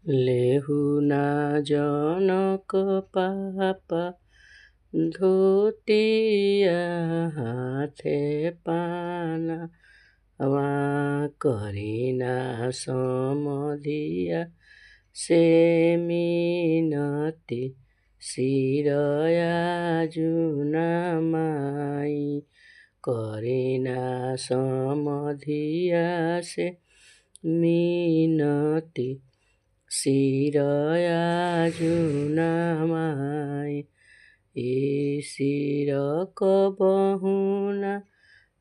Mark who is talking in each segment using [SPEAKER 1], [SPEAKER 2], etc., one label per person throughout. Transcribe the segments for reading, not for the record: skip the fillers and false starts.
[SPEAKER 1] लेहु ना जनक पापा धोतिया हाथे पाना करिना समधिया से मिनती शिरया जुना माई करिना समधिया से मिनती शिरया जुना माई ए शिर कबहुना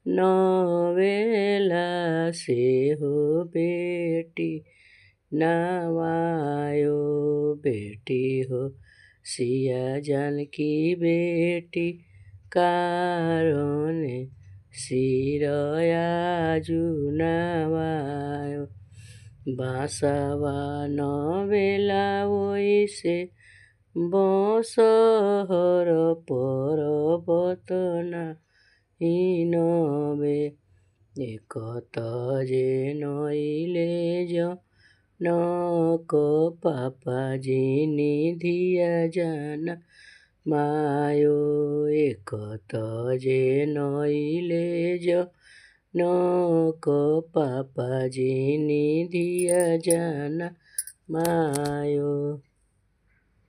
[SPEAKER 1] नवेला से हो बेटी नवायो बेटी हो सिया जानकी बेटी कारणे शिरया जुनावायो बासावा नवेला ओइसे बसहर पर्वतना हिनबे एकत जे नइले जनक पापा जिनि धिया जाना मायो एकत जे नइले जनक पापा जिनि धिया जाना मायो।